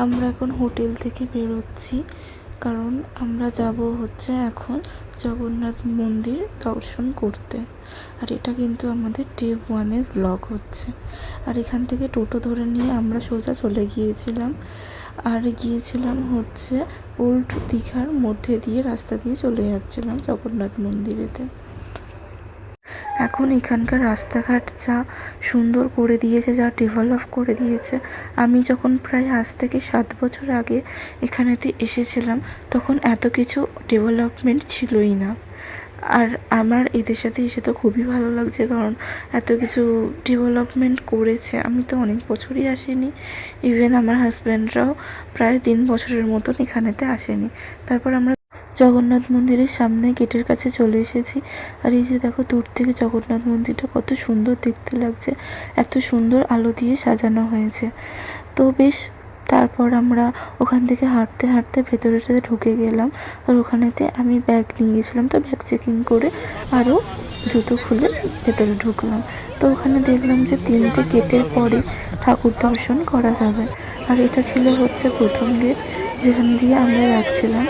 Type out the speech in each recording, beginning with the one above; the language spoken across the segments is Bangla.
আমরা এখন হোটেল থেকে বেরোচ্ছি, কারণ আমরা যাব হচ্ছে এখন জগন্নাথ মন্দির দর্শন করতে। আর এটা কিন্তু আমাদের ডে 1-এর ব্লগ হচ্ছে। আর এখান থেকে টোটো ধরে নিয়ে আমরা সোজা চলে গিয়েছিলাম, আর গিয়েছিলাম হচ্ছে ওল্ড দীঘার মধ্যে দিয়ে রাস্তা দিয়ে চলে যাচ্ছিলাম জগন্নাথ মন্দিরেতে। এখন এখানকার রাস্তাঘাট যা সুন্দর করে দিয়েছে, যা ডেভেলপ করে দিয়েছে, আমি যখন প্রায় আজ থেকে 7 বছর আগে এখানেতে এসেছিলাম তখন এত কিছু ডেভেলপমেন্ট ছিলই না। আর আমার এদের সাথে এসে তো খুবই ভালো লাগছে, কারণ এত কিছু ডেভেলপমেন্ট করেছে। আমি তো অনেক বছরই আসিনি, ইভেন আমার হাজব্যান্ডরাও প্রায় 3 বছরের মতন এখানেতে আসেনি। তারপর আমরা জগন্নাথ মন্দিরের সামনে গেটের কাছে চলে এসেছি। আর এই যে দেখো, দূর থেকে জগন্নাথ মন্দিরটা কত সুন্দর দেখতে লাগছে, এত সুন্দর আলো দিয়ে সাজানো হয়েছে। তো বেশ, তারপর আমরা ওখান থেকে হাঁটতে হাঁটতে ভেতরেটাতে ঢুকে গেলাম। আর ওখানেতে আমি ব্যাগ নিয়ে গেছিলাম, তো ব্যাগ চেকিং করে আরও জুতো খুলে ভেতরে ঢুকলাম। তো ওখানে দেখলাম যে 3টে গেটের পরে ঠাকুর দর্শন করা যাবে। আর এটা ছিল হচ্ছে প্রথম গেট, যেখান দিয়ে আমরা যাচ্ছিলাম।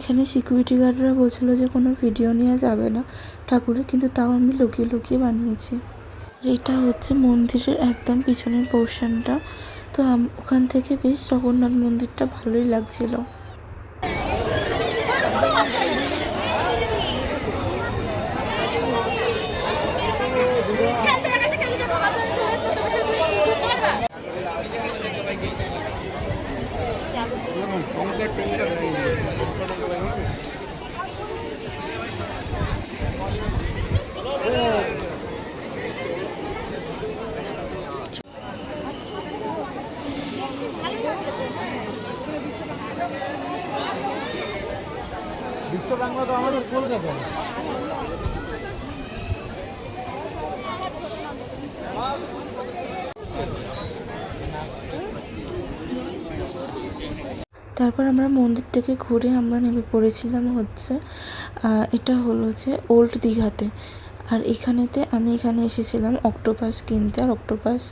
এখানে সিকিউরিটি গার্ডরা বলছিল যে কোনো ভিডিও নেওয়া যাবে না ঠাকুরের, কিন্তু তাও আমি লুকিয়ে লুকিয়ে বানিয়েছি। এটা হচ্ছে মন্দিরের একদম পিছনের পোর্শনটা। তো ওখান থেকে বেশ জগন্নাথ মন্দিরটা ভালোই লাগছিল। বিশ্ব বাংলা তো আমাদের কলকাতা। তারপর আমরা মন্দির থেকে ঘুরে আমরা নেমে পড়েছিলাম হচ্ছে এটা হলো যে ওল্ড দীঘাতে। আর আমি এখানে এসেছিলাম অক্টোপাস কিনতে। আর অক্টোপাস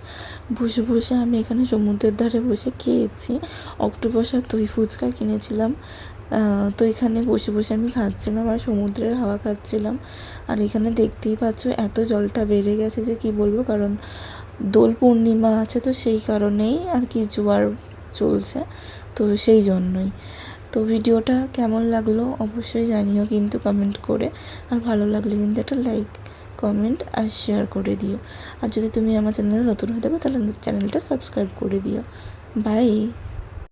বসে বসে আমি এখানে সমুদ্রের ধারে বসে খেয়েছি। অক্টোপাস আর দই ফুচকা কিনেছিলাম। তো এখানে বসে বসে আমি খাচ্ছিলাম আর সমুদ্রের হাওয়া খাচ্ছিলাম। আর এখানে দেখতেই পাচ্ছ এত জলটা বেড়ে গেছে যে কি বলবো, কারণ দোল পূর্ণিমা আছে, তো সেই কারণেই আর কি জোয়ার চলছে, তো সেই জন্যই। তো ভিডিওটা কেমন লাগলো অবশ্যই জানিও কিন্তু কমেন্ট করে। আর ভালো লাগলে কিন্তু একটা লাইক, কমেন্ট আর শেয়ার করে দিও। আর যদি তুমি আমার চ্যানেলে নতুন হয়ে থাকো তাহলে চ্যানেলটা সাবস্ক্রাইব করে দিও। বাই।